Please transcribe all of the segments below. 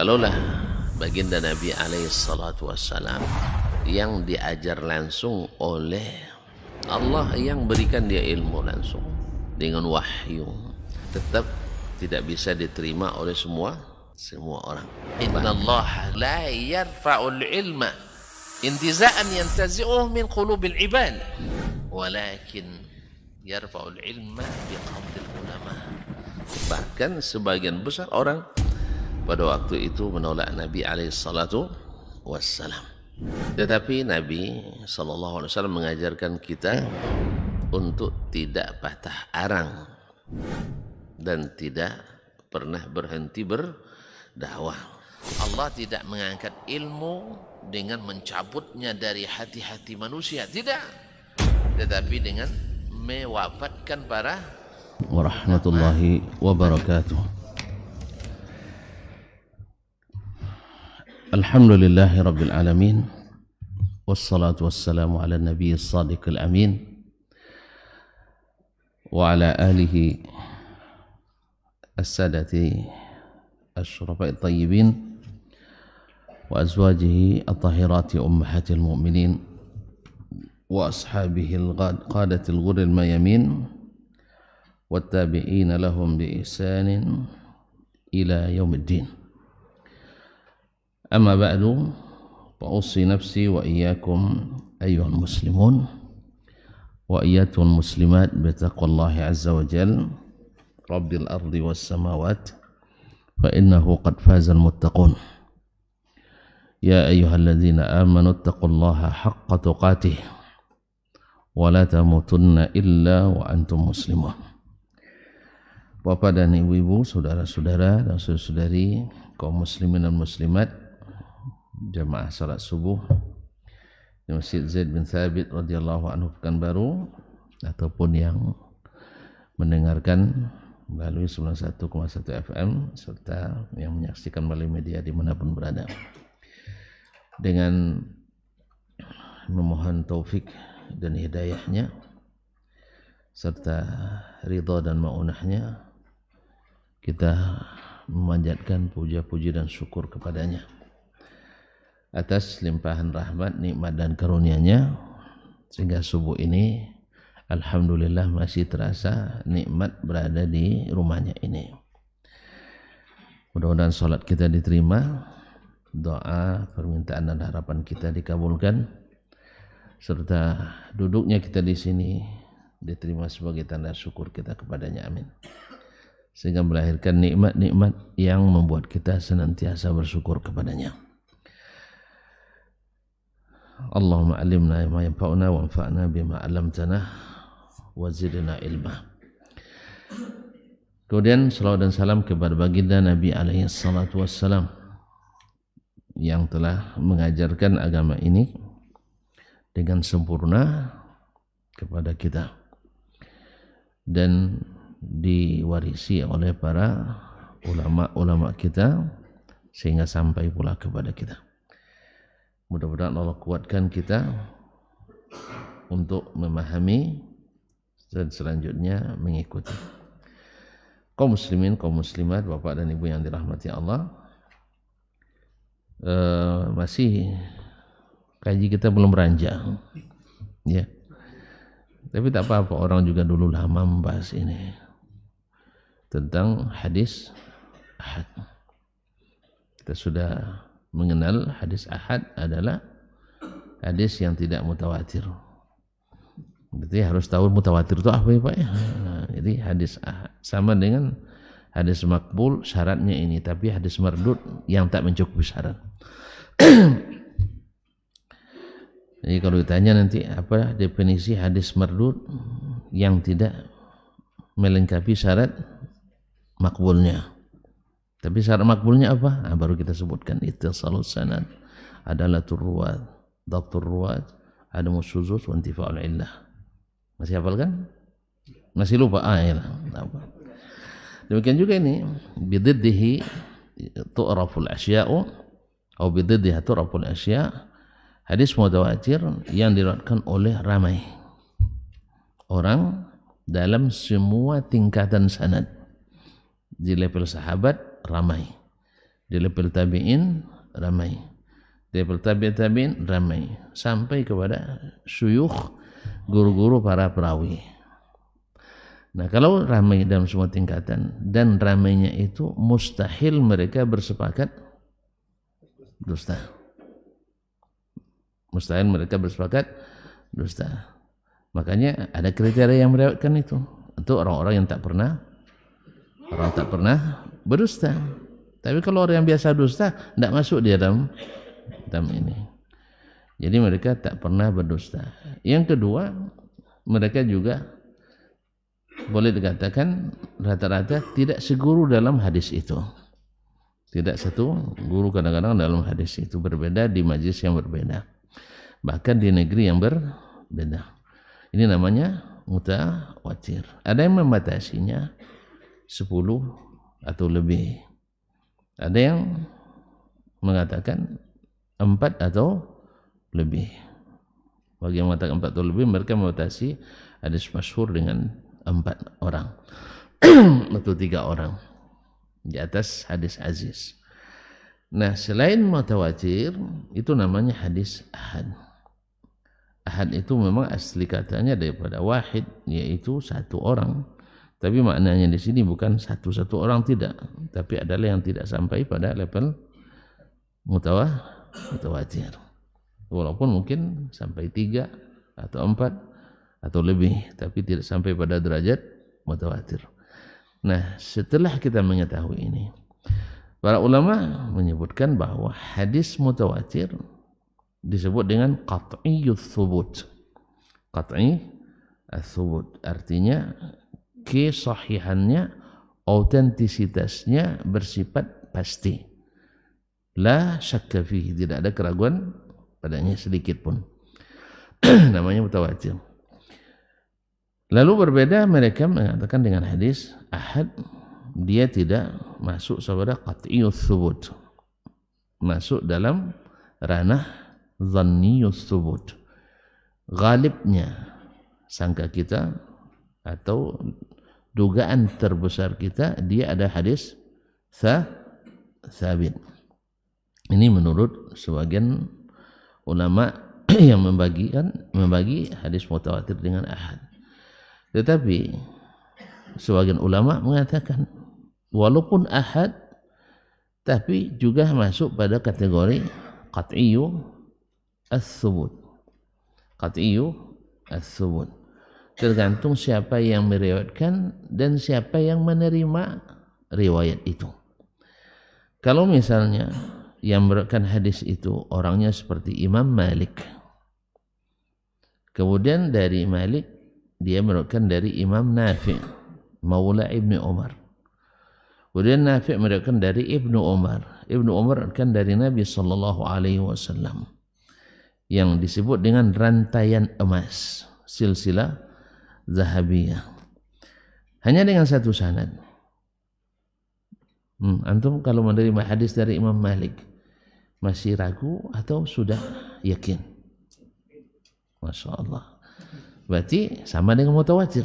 Kalaulah baginda Nabi alaihissalatu wassalam yang diajar langsung oleh Allah, yang berikan dia ilmu langsung dengan wahyu, tetap tidak bisa diterima oleh semua orang. Innallaha la yarfa'ul ilma intiza'an yantazi'uhu min qulubil ibad, walakin yarfa'ul ilma biqabdil ulama. Bahkan sebagian besar orang pada waktu itu menolak Nabi alaihissalatu wassalam. Tetapi Nabi sallallahu alaihi wasallam mengajarkan kita untuk tidak patah arang dan tidak pernah berhenti berdakwah. Allah tidak mengangkat ilmu dengan mencabutnya dari hati-hati manusia, tidak, tetapi dengan mewafatkan para warahmatullahi wabarakatuh. Alhamdulillahi rabbil alamin, wassalatu wassalamu ala nabiyyi as-sadiqil amin wa ala alihi as-sadati asy-syurafa'i at-tayyibin wa azwajihi at-tahirati ummahatil mu'minin wa ashabihi al-qadatil ghurril mayamin wattabi'ina lahum bi ihsanin ila yaumiddin. Amma ba'du, fa'ussi nafsi wa iyyakum ayyuhal muslimun wa iyyatul muslimat bitaqwallahi azza wa jalla rabbil ardi was samawat fa innahu qad fazal muttaqun. Ya ayyuhalladzina amanu taqullaha haqqa tuqatih wa la tamutunna illa wa antum muslimun. Bapak dan ibu-ibu, saudara-saudara dan saudari kaum muslimin dan muslimat, jamaah salat subuh di Masjid Zaid bin Thabit radhiyallahu anhu Pekanbaru, ataupun yang mendengarkan melalui 91,1 FM serta yang menyaksikan melalui media dimanapun berada, dengan memohon taufik dan hidayahnya serta ridha dan ma'unahnya, kita memanjatkan puja-puji dan syukur kepadanya atas limpahan rahmat, nikmat dan karunia-Nya, sehingga subuh ini alhamdulillah masih terasa nikmat berada di rumahnya ini. Mudah-mudahan salat kita diterima, doa, permintaan dan harapan kita dikabulkan, serta duduknya kita di sini diterima sebagai tanda syukur kita kepadanya. Amin. Sehingga melahirkan nikmat-nikmat yang membuat kita senantiasa bersyukur kepadanya. Allahumma alimna ma yanfa'una wanfa'na bima 'allamtana wa zidna ilma. Kemudian salawat dan salam kepada baginda Nabi alaihi salatu wassalam yang telah mengajarkan agama ini dengan sempurna kepada kita dan diwarisi oleh para ulama-ulama kita sehingga sampai pula kepada kita. Mudah-mudahan Allah kuatkan kita untuk memahami dan selanjutnya mengikuti. Kaum muslimin, kaum muslimat, bapak dan ibu yang dirahmati Allah, masih kaji kita belum beranjak, ya. Tapi tak apa-apa, orang juga dulu lama membahas ini tentang hadis ahad. Kita sudah mengenal hadis ahad adalah hadis yang tidak mutawatir. Berarti harus tahu mutawatir itu apa ya Pak ya? Nah, jadi hadis ahad sama dengan hadis makbul, syaratnya ini, tapi hadis mardud yang tak mencukupi syarat. Jadi kalau ditanya nanti apa definisi hadis mardud yang tidak melengkapi syarat makbulnya. Tapi syarat makbulnya apa? Nah, baru kita sebutkan ittisalus sanad, adalatur ruwat, dhabtur ruwat, adamus syuzuz wa intifa'ul illah. Masih hafal kan? Masih lupa? Ya. Demikian juga ini bididdihi tu'raful asya'u atau bididdihi tu'raful asya'. Hadis mutawatir yang diriwayatkan oleh ramai orang dalam semua tingkatan sanad. Di level sahabat ramai, Di level tabi'in ramai, di level tabi'in ramai, sampai kepada syuyukh, guru-guru para perawi. Nah, kalau ramai dalam semua tingkatan dan ramainya itu mustahil mereka bersepakat dusta. Mustahil mereka bersepakat dusta. Makanya ada kriteria yang meriwayatkan itu. Itu orang-orang yang tak pernah berdusta. Tapi kalau orang yang biasa dusta, tidak masuk dia dalam ini. Jadi mereka tak pernah berdusta. Yang kedua, mereka juga boleh dikatakan rata-rata tidak seguru dalam hadis itu. Tidak satu guru kadang-kadang dalam hadis itu, berbeda di majlis yang berbeda. Bahkan di negeri yang berbeda. Ini namanya mutawatir. Ada yang membatasinya 10 atau lebih. Ada yang mengatakan 4 atau lebih. Bagi yang mengatakan 4 atau lebih, mereka membatasi hadis masyhur dengan 4 orang atau 3 orang di atas hadis aziz. Nah, selain mutawatir itu namanya hadis ahad. Ahad itu memang asli katanya daripada wahid, yaitu 1 orang. Tapi maknanya di sini bukan satu orang, tidak, tapi adalah yang tidak sampai pada level mutawatir. Walaupun mungkin sampai 3 atau 4 atau lebih, tapi tidak sampai pada derajat mutawatir. Nah, setelah kita mengetahui ini, para ulama menyebutkan bahwa hadis mutawatir disebut dengan qat'iyyut thubut. Qat'i ats-thubut artinya kesahihannya, autentisitasnya bersifat pasti. La syakka fihi, tidak ada keraguan padanya sedikit pun. Namanya mutawatir. Lalu berbeda mereka mengatakan dengan hadis ahad, dia tidak masuk kepada qat'iyyut thubut, masuk dalam ranah dhanniyyut thubut. Ghalibnya sangka kita atau dugaan terbesar kita, dia ada hadis sabit. Ini menurut sebagian ulama yang membagi hadis mutawatir dengan ahad. Tetapi sebagian ulama mengatakan walaupun ahad, tapi juga masuk pada kategori qat'iyyu ats-tsubut. Qat'iyyu ats-tsubut. Tergantung siapa yang meriwayatkan dan siapa yang menerima riwayat itu. Kalau misalnya yang meriwayatkan hadis itu orangnya seperti Imam Malik, kemudian dari Malik dia meriwayatkan dari Imam Nafi' maula Ibnu Umar, kemudian Nafi' meriwayatkan dari Ibnu Umar, Ibnu Umar meriwayatkan dari Nabi sallallahu alaihi wasallam, yang disebut dengan rantaian emas, silsilah zahabiyah, hanya dengan satu sanad. Antum kalau menerima hadis dari Imam Malik masih ragu atau sudah yakin? Masya Allah, berarti sama dengan mutawatir.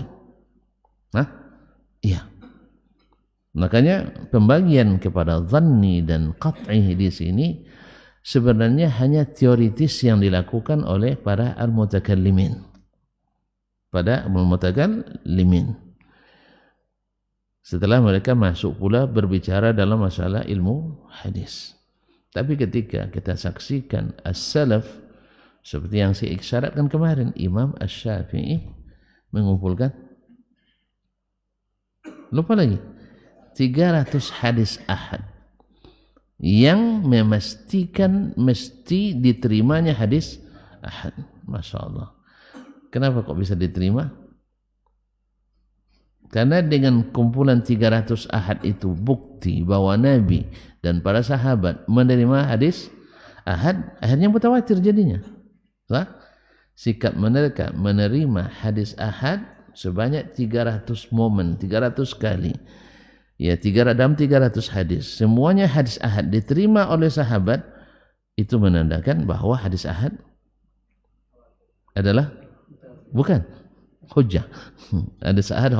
Iya. Makanya pembagian kepada dhanni dan qat'i di sini sebenarnya hanya teoritis yang dilakukan oleh para al-mutakallimin. Pada al-mutakallimin. Setelah mereka masuk pula berbicara dalam masalah ilmu hadis. Tapi ketika kita saksikan as-salaf, seperti yang saya isyaratkan kemarin, Imam Asy-Syafi'i mengumpulkan, lupa lagi, 300 hadis ahad yang memastikan mesti diterimanya hadis ahad. Masya Allah. Kenapa kok bisa diterima? Karena dengan kumpulan 300 ahad itu bukti bahwa Nabi dan para sahabat menerima hadis ahad, akhirnya mutawatir jadinya. Sikap mereka menerima hadis ahad sebanyak 300 momen, 300 kali. Ya, dalam 300 hadis. Semuanya hadis ahad diterima oleh sahabat, itu menandakan bahwa hadis ahad adalah bukan hujjah. Hadis ahad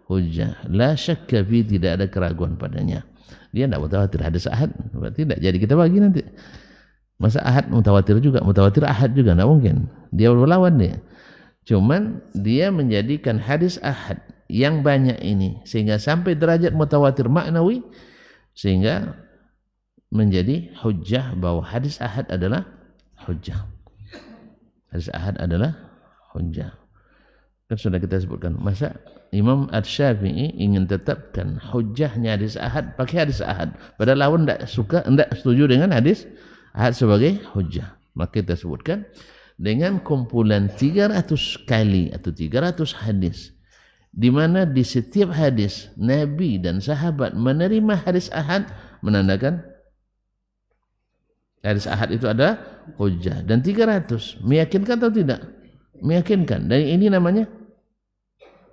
hujjah, la syakka fi, tidak ada keraguan padanya. dia tidak mutawatir. Hadis ahad berarti tidak jadi kita bagi nanti. Masa ahad mutawatir juga, mutawatir ahad juga, tidak mungkin. Dia berlawan dia. Cuman dia menjadikan hadis ahad yang banyak ini sehingga sampai derajat mutawatir maknawi, sehingga menjadi hujjah bahwa hadis ahad adalah hujjah. Hadis ahad adalah hujjah. Kan sudah kita sebutkan. Masa Imam Asy-Syafi'i ingin tetapkan hujjahnya hadis ahad pakai hadis ahad, padahal lawan tidak setuju dengan hadis ahad sebagai hujjah. Maka kita sebutkan dengan kumpulan 300 kali atau 300 hadis, di mana di setiap hadis Nabi dan sahabat menerima hadis ahad, menandakan hadis ahad itu ada hujjah. Dan 300 meyakinkan atau tidak? Meyakinkan. Dan ini namanya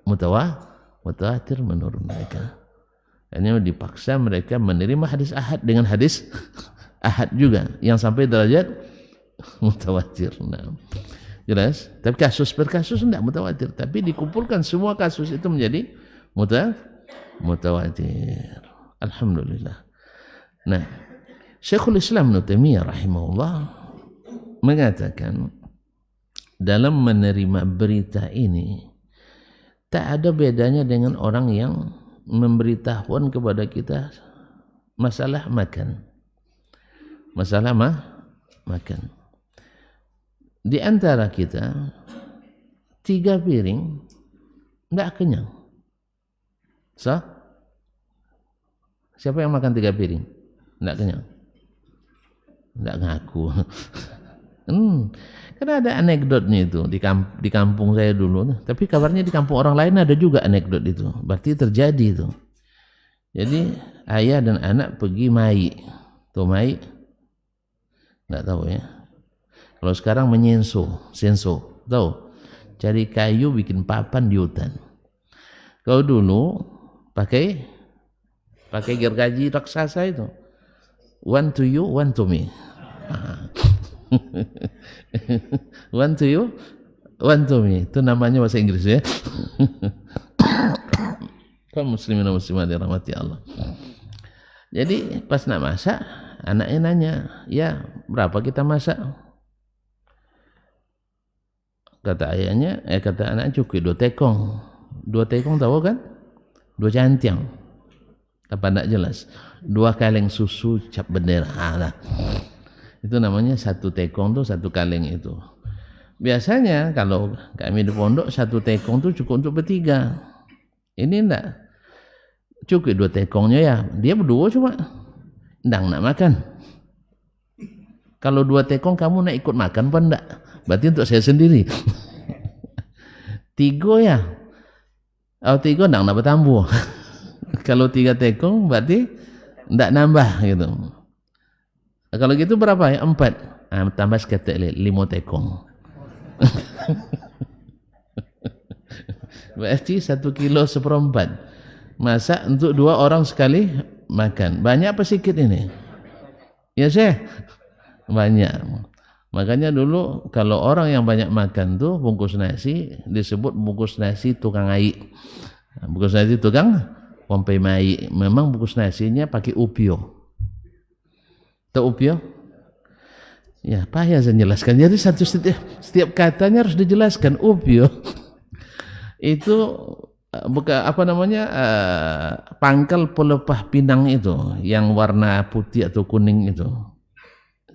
mutawatir menurut mereka. Hanya dipaksa mereka menerima hadis ahad dengan hadis ahad juga yang sampai derajat mutawatir. Nah, jelas. Tapi kasus per kasus tidak mutawatir, tapi dikumpulkan semua kasus itu menjadi mutawatir. Alhamdulillah. Nah, Syekhul Islam Ibnu Taimiyah rahimahullah mengatakan dalam menerima berita ini tak ada bedanya dengan orang yang memberitahuan kepada kita masalah makan. Masalah makan. Di antara kita 3 piring tidak kenyang. Siapa yang makan 3 piring? Tidak kenyang. Tidak ngaku. Karena ada anekdotnya itu di kampung saya dulu. Tapi kabarnya di kampung orang lain ada juga anekdot itu. Berarti terjadi itu. Jadi ayah dan anak pergi mai. Tuh mai? Tidak tahu ya. Kalau sekarang senso. Tahu? Cari kayu bikin papan di hutan. Kalau dulu pakai gergaji raksasa itu. One to you, one to me. One to you, one to me. Itu namanya bahasa Inggris ya. Kaum muslimin dan muslimat dirahmati Allah. Jadi pas nak masak, anaknya nanya, ya berapa kita masak? Kata ayahnya, kata anaknya cukup 2 tekong. 2 tekong tahu kan? 2 cantiang. Apa tidak jelas? 2 kaleng susu cap bendera. Nah, itu namanya 1 tekong tuh 1 kaleng itu. Biasanya kalau kami di pondok 1 tekong tuh cukup untuk bertiga. Ini enggak. Cukup 2 tekongnya ya. Dia berdua cuma ndang nak makan. Kalau 2 tekong kamu nak ikut makan apa enggak? Berarti untuk saya sendiri. 3 ya. Oh 3 ndang nak bertambah. Kalau 3 tekong berarti enggak nambah gitu. Kalau gitu berapa ya? 4. Tambah seketek 5 tekong. Berarti 1 kilo 1/4. Masak untuk 2 orang sekali makan. Banyak apa sedikit ini? Ya Syekh? Banyak. Makanya dulu kalau orang yang banyak makan tuh bungkus nasi disebut bungkus nasi tukang ai. Bungkus nasi tukang pompe mai. Memang bungkus nasinya pakai upio. Tahu upio? Ya, payah saya jelaskan. Jadi setiap katanya harus dijelaskan. Upio itu bukan apa namanya pangkal pelepah pinang itu yang warna putih atau kuning itu.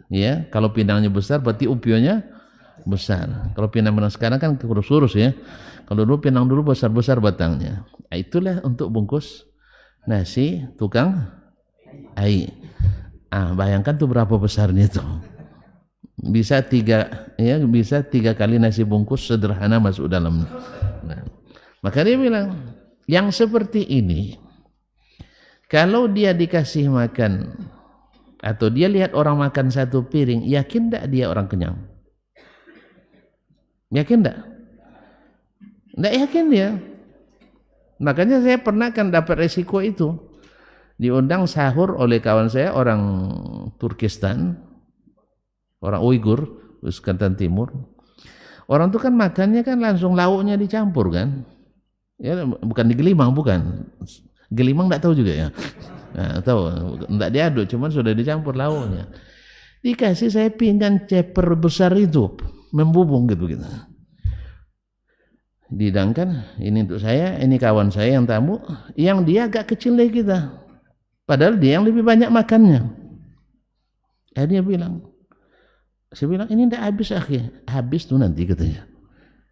Ya, kalau pinangnya besar berarti upionya besar. Kalau pinang-pinang sekarang kan kurus-kurus ya. Kalau dulu pinang dulu besar-besar batangnya. Nah, itulah untuk bungkus nasi tukang ai. Bayangkan tuh berapa besarnya itu. Bisa 3 kali nasi bungkus sederhana masuk dalam. Nah, maka dia bilang, yang seperti ini kalau dia dikasih makan atau dia lihat orang makan 1 piring, yakin tak dia orang kenyang? Yakin tak? Tidak yakin dia. Makanya saya pernah kan dapat resiko itu. Diundang sahur oleh kawan saya orang Turkistan, orang Uighur, Kalimantan Timur. Orang itu kan makannya kan langsung lauknya dicampur kan. Ya, bukan digelimang, bukan. Gelimang enggak tahu juga ya. Nah, tahu, enggak diaduk, cuman sudah dicampur lauknya. Dikasih saya pinggan ceper besar itu, membubung gitu. Didangkan, ini untuk saya, ini kawan saya yang tamu, yang dia agak kecil dari kita. Padahal dia yang lebih banyak makannya. Dia bilang, saya bilang, ini enggak habis akhi. Habis tuh nanti katanya.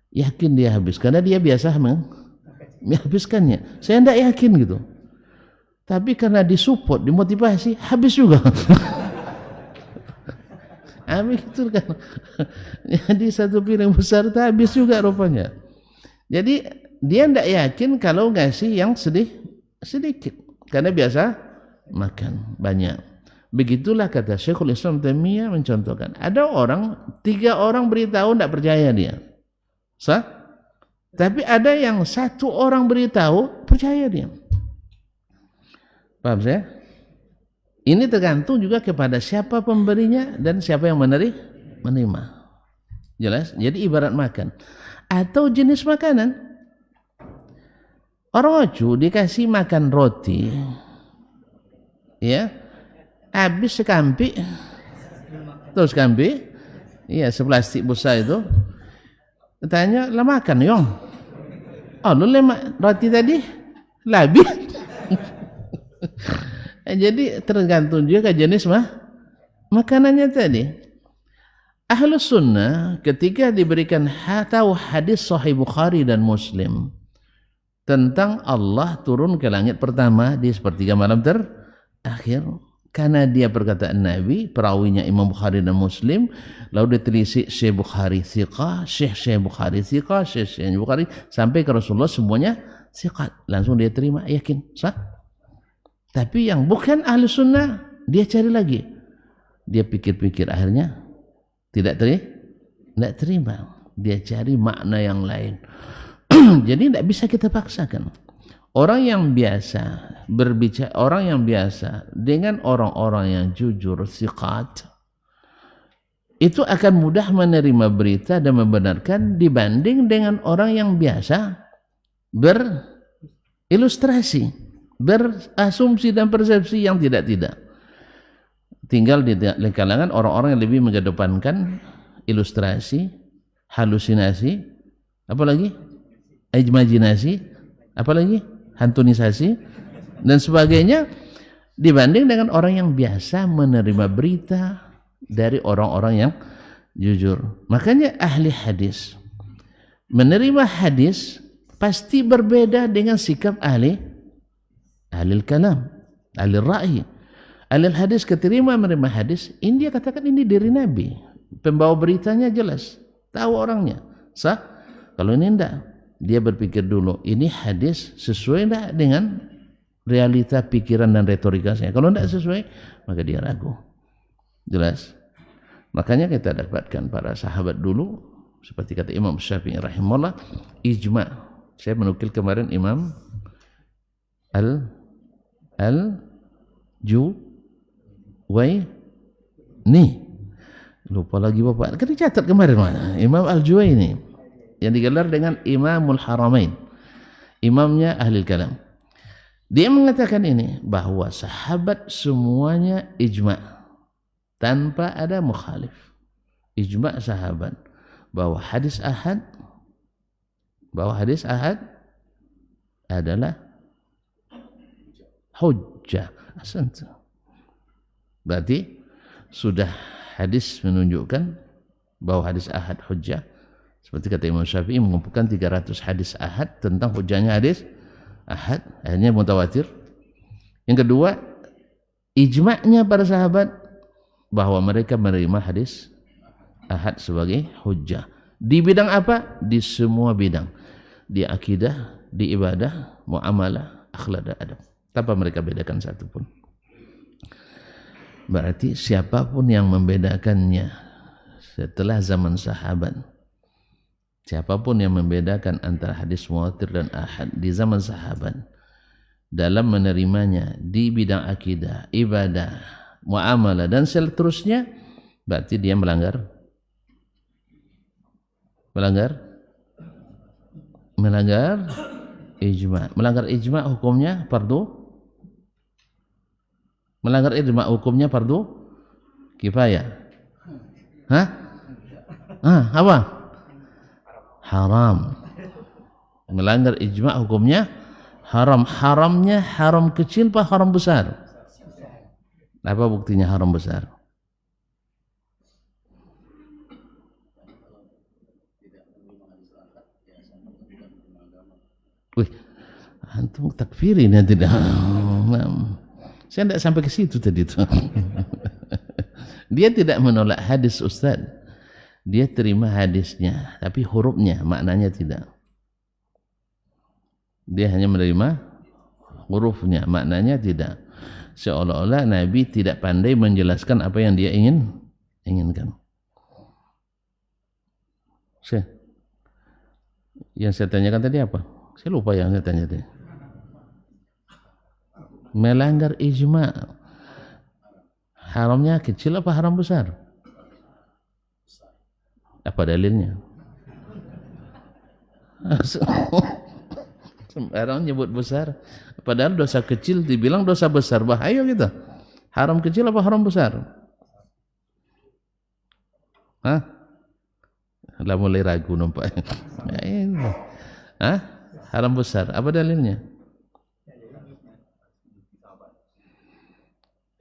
Yakin dia habis, karena dia biasa menghabiskannya. Saya enggak yakin gitu. Tapi karena disupport, dimotivasi, habis juga. Habis itu kan. Jadi satu piring besar itu habis juga rupanya. Jadi dia tidak yakin kalau ngasih yang sedikit. Karena biasa makan banyak. Begitulah kata Syekhul Islam Taimiyah mencontohkan. Ada orang, 3 orang beritahu tidak percaya dia. Sah? Tapi ada yang 1 orang beritahu, percaya dia. Paham saya? Ini tergantung juga kepada siapa pemberinya dan siapa yang menerima. Jelas? Jadi ibarat makan. Atau jenis makanan. Orang Ocu dikasih makan roti. Ya. Habis sekampi. Terus sekampi. Iya, seplastik besar itu. Tanya, lah makan yong. Oh, lu lemak roti tadi? Labis. Jadi tergantung juga jenis makanannya tadi. Ahlus sunnah ketika diberikan tahu hadis Sahih Bukhari dan Muslim tentang Allah turun ke langit pertama di sepertiga malam terakhir, karena dia perkataan Nabi, perawinya Imam Bukhari dan Muslim, lalu ditelisik Syekh Bukhari thiqah, Syekh Bukhari thiqah, Syekh Bukhari, sampai ke Rasulullah semuanya thiqat, langsung dia terima, yakin, sah. Tapi yang bukan ahli sunnah, dia cari lagi. Dia pikir-pikir, akhirnya tidak terima. Dia cari makna yang lain. Jadi tidak bisa kita paksakan. Orang yang biasa berbicara, orang yang biasa dengan orang-orang yang jujur, thiqat, itu akan mudah menerima berita dan membenarkan dibanding dengan orang yang biasa berilustrasi, berasumsi dan persepsi yang tidak. Tinggal di kalangan orang-orang yang lebih mengedepankan ilustrasi, halusinasi, apalagi imajinasi, apalagi hantunisasi dan sebagainya, dibanding dengan orang yang biasa menerima berita dari orang-orang yang jujur. Makanya ahli hadis menerima hadis pasti berbeda dengan sikap ahli kalam, ahli ra'yi. Ahli hadis keterima menerima hadis, ini dia katakan ini dari Nabi. Pembawa beritanya jelas, tahu orangnya. Sah? Kalau ini enggak, dia berpikir dulu, ini hadis sesuai enggak dengan realita pikiran dan retorikanya. Kalau enggak sesuai, maka dia ragu. Jelas? Makanya kita dapatkan para sahabat dulu, seperti kata Imam Syafi'i rahimahullah, ijma'. Saya menukil kemarin Imam Al-Juwayni, lupa lagi bapak, kan dicatat kemarin mana? Imam Al-Juwayni yang digelar dengan Imamul Haramain, imamnya ahli kalam. Dia mengatakan ini, bahwa sahabat semuanya ijma' tanpa ada mukhalif. Ijma' sahabat bahwa hadis ahad adalah hujjah. Berarti sudah hadis menunjukkan bahwa hadis ahad hujjah. Seperti kata Imam Syafi'i mengumpulkan 300 hadis ahad tentang hujjahnya hadis ahad, akhirnya mutawatir. Yang kedua, ijma'nya para sahabat bahwa mereka menerima hadis ahad sebagai hujjah. Di bidang apa? Di semua bidang. Di akidah, di ibadah, muamalah, akhlak dan adab. Tanpa mereka bedakan satu pun. Berarti siapapun yang membedakannya setelah zaman sahabat, siapapun yang membedakan antara hadis muwatir dan ahad di zaman sahabat dalam menerimanya di bidang akidah, ibadah, muamalah dan seterusnya, berarti dia melanggar ijma'. Melanggar ijma' hukumnya fardu Melanggar ijma hukumnya fardu kifayah. Hah? Apa? Haram. Melanggar ijma hukumnya haram. Haramnya haram kecil apa haram besar? Apa buktinya haram besar? Wih, antum takfirin ya tidak? Saya tidak sampai ke situ tadi itu. Dia tidak menolak hadis Ustaz. Dia terima hadisnya, tapi hurufnya, maknanya tidak. Dia hanya menerima hurufnya, maknanya tidak. Seolah-olah Nabi tidak pandai menjelaskan apa yang dia inginkan. Yang saya tanyakan tadi apa? Saya lupa yang saya tanya tadi. Melanggar ijma. Haramnya kecil apa haram besar? Apa dalilnya? Sembarang nyebut besar, padahal dosa kecil dibilang dosa besar, bahaya kita. Haram kecil apa haram besar? Hah? Lah mulai ragu nampaknya. Hah? Haram besar, apa dalilnya?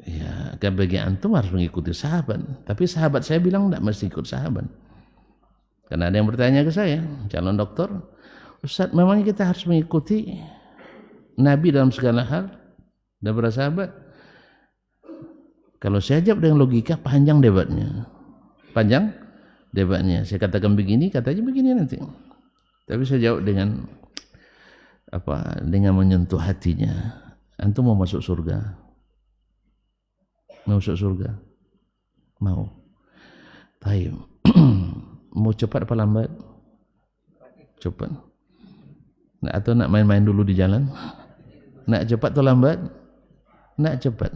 Ya, kan bagi antum harus mengikuti sahabat. Tapi sahabat saya bilang tidak mesti ikut sahabat. Karena ada yang bertanya ke saya, calon dokter, Ustaz, memangnya kita harus mengikuti Nabi dalam segala hal dan para sahabat? Kalau saya jawab dengan logika, panjang debatnya. Panjang debatnya. Saya katakan begini, katanya begini nanti. Tapi saya jawab dengan apa? Dengan menyentuh hatinya. Antum mau masuk surga? Mau masuk surga? Mau. Baik. Mau cepat apa lambat? Cepat. Atau nak main-main dulu di jalan? Nak cepat atau lambat? Nak cepat.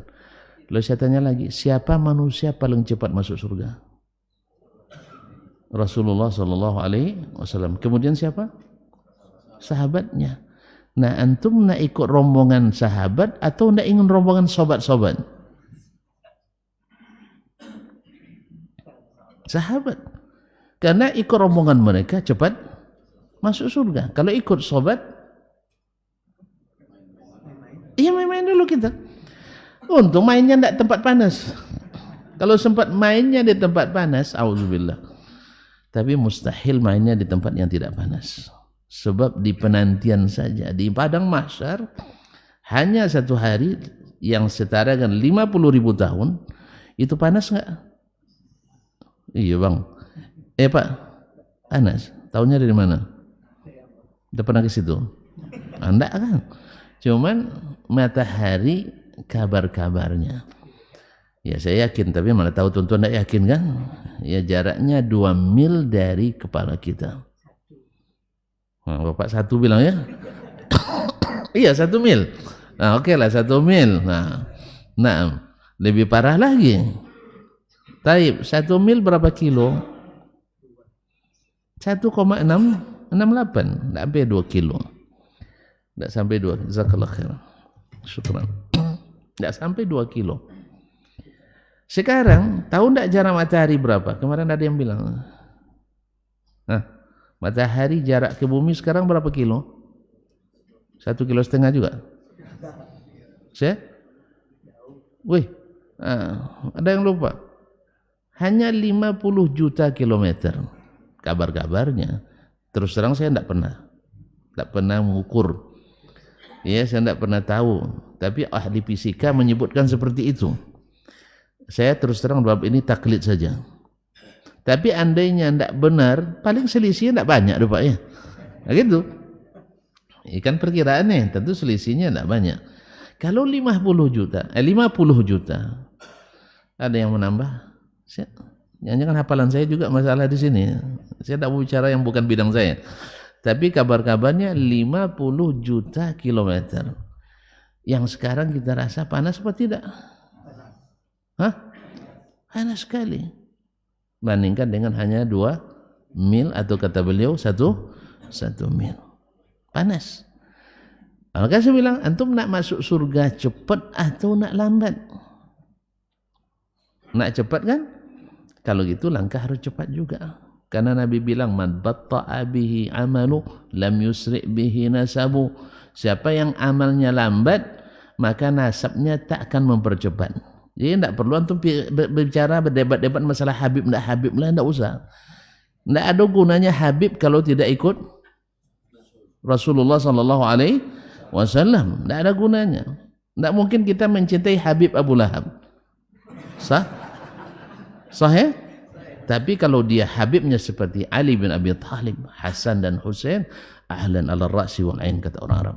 Lalu saya tanya lagi, siapa manusia paling cepat masuk surga? Rasulullah SAW. Kemudian siapa? Sahabatnya. Nah, antum nak ikut rombongan sahabat atau nak ingin rombongan sobat-sobat? Sahabat. Karena ikut rombongan mereka cepat masuk surga. Kalau ikut sobat, iya main-main dulu kita. Untung mainnya tidak tempat panas. Kalau sempat mainnya di tempat panas, auzubillah. Tapi mustahil mainnya di tempat yang tidak panas. Sebab di penantian saja, di padang mahsyar, hanya satu hari yang setara dengan 50.000 tahun, itu panas nggak? Iya bang. Pak, panas. Tahunya dari mana? Udah pernah ke situ? Anda kan? Cuman matahari kabar-kabarnya. Ya saya yakin, tapi mana tahu tuan-tuan tidak yakin kan? Ya jaraknya 2 mil dari kepala kita. Nah, Bapak 1 bilang ya? Iya 1 mil. Nah oke lah 1 mil. Nah lebih parah lagi. Taib 1 mil berapa kilo? 1,668, tidak sampai 2 kilo. Tidak sampai 2, jazakallah khair. Syukran. Tidak sampai 2 kilo. Sekarang, tahu tidak jarak matahari berapa? Kemarin ada yang bilang. Matahari jarak ke bumi sekarang berapa kilo? 1,5 kilo juga? Saya? Wih, ada yang lupa. Hanya 50 juta kilometer. Kabar-kabarnya. Terus terang saya tidak pernah mengukur. Ya, saya tidak pernah tahu. Tapi ahli fisika menyebutkan seperti itu. Saya terus terang bab ini taklid saja. Tapi andainya tidak benar, paling selisihnya tidak banyak, Pak ya. Nah, gitu. Ikan perkiraannya, tentu selisihnya tidak banyak. Kalau 50 juta, ada yang menambah. Jangan hafalan saya juga masalah di sini. Saya tidak mau bicara yang bukan bidang saya. Tapi kabar-kabarnya 50 juta kilometer. Yang sekarang kita rasa panas apa tidak? Panas sekali. Bandingkan dengan hanya 2 mil atau kata beliau 1 mil. Panas. Maka saya bilang, antum nak masuk surga cepat atau nak lambat? Nak cepat kan? Kalau gitu langkah harus cepat juga. Karena Nabi bilang man batta'a bihi amalu lam yusri' bihi nasabu. Siapa yang amalnya lambat, maka nasabnya tak akan mempercepat. Jadi tidak perlu antum berbicara berdebat-debat masalah Habib tidak Habib lah, tidak usah. Tidak ada gunanya Habib kalau tidak ikut Rasulullah sallallahu alaihi wasallam. Tidak ada gunanya. Tidak mungkin kita mencintai Habib Abu Lahab. Sah? Sahih? Tapi kalau dia Habibnya seperti Ali bin Abi Thalib, Hasan dan Husain, ahlan ala ra'si wal ain, kata orang Arab.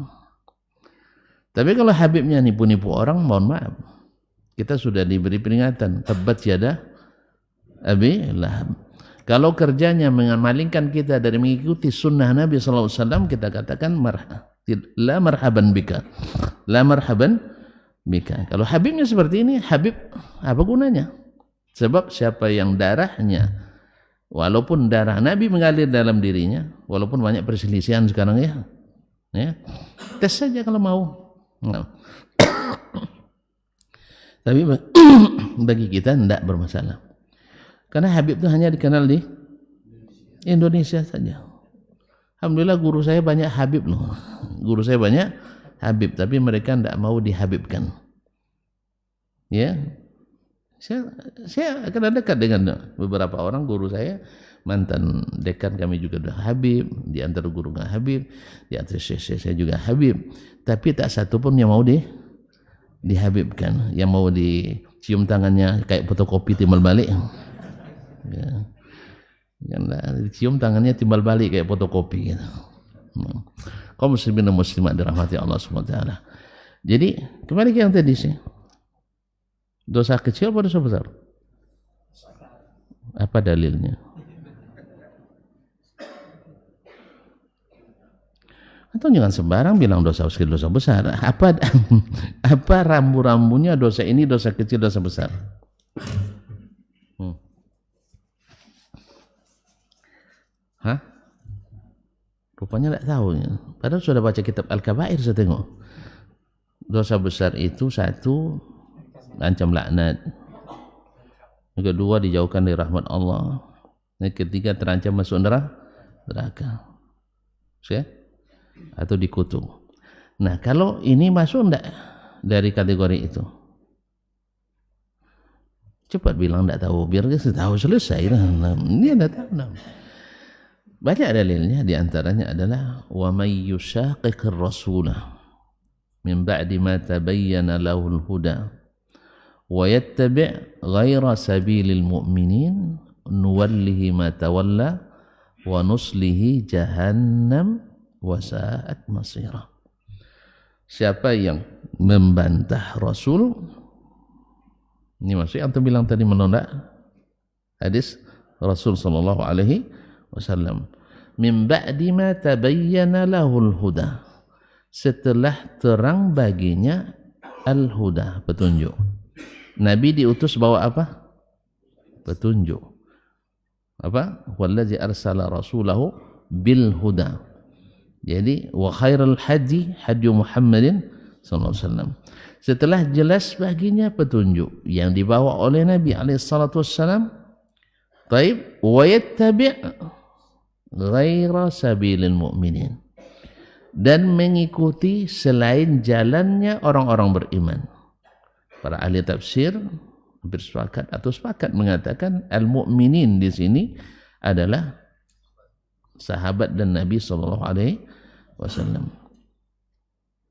Tapi kalau Habibnya nipu-nipu orang, mohon maaf, kita sudah diberi peringatan, tabbat yada Abi Lahab. Kalau kerjanya mengamalkan kita dari mengikuti sunnah Nabi SAW, kita katakan la marhaban bika, la marhaban bika. Kalau Habibnya seperti ini, Habib apa gunanya? Sebab siapa yang darahnya, walaupun darah Nabi mengalir dalam dirinya, walaupun banyak perselisihan sekarang ya, tes saja kalau mau. Nah. Tapi bagi kita tidak bermasalah. Karena Habib itu hanya dikenal di Indonesia saja. Alhamdulillah guru saya banyak Habib loh. Guru saya banyak Habib, tapi mereka tidak mau dihabibkan. Ya. Saya akan dekat dengan beberapa orang guru saya, mantan dekan kami juga sudah Habib, di antara guru nggak Habib, di antara syekh saya juga Habib, tapi tak satu pun yang mau dihabibkan, yang mau dicium tangannya kayak fotokopi timbal balik, ya. Dicium tangannya timbal balik kayak fotokopi gitu. Kaum muslimin dan muslimat dirahmati Allah SWT. Jadi kembali ke yang tadi sih. Dosa kecil atau dosa besar? Apa dalilnya? Atau jangan sembarang bilang dosa kecil, dosa besar. Apa rambu-rambunya dosa ini dosa kecil, dosa besar? Hah? Rupanya tidak tahu. Padahal sudah baca kitab Al-Kabair, saya tengok. Dosa besar itu satu, ancam laknat. Yang kedua, dijauhkan dari rahmat Allah. Yang ketiga, terancam masuk neraka. Saya? Atau dikutuk. Nah, kalau ini masuk enggak dari kategori itu? Cepat bilang enggak tahu, biar dia tahu selesai. Ini enggak tahu. Banyak dalilnya, di antaranya adalah wa may yushaqiqir rasulah min ba'di ma tabayyana lahul huda wa yattabi' ghaira sabilil mu'minin nuwallihi ma tawalla wa nuslihi jahannam wa sa'at masira. Siapa yang membantah Rasul, ini maksudnya antum bilang tadi menolak hadis Rasul sallallahu alaihi wasallam, min ba'di ma tabayyana lahul huda, setelah terang baginya al-huda, petunjuk. Nabi diutus bawa apa? Petunjuk. Apa? Wallazi arsala rasulahu bil huda. Jadi wa khairul hadi hadi Muhammadin sallallahu alaihi wasallam. Setelah jelas baginya petunjuk yang dibawa oleh Nabi alaihi salatu wasallam, taib wa yattabi' ghaira sabilil mu'minin, dan mengikuti selain jalannya orang-orang beriman. Para ahli tafsir bersepakat atau sepakat mengatakan al-mu'minin di sini adalah sahabat dan Nabi sallallahu alaihi wasallam,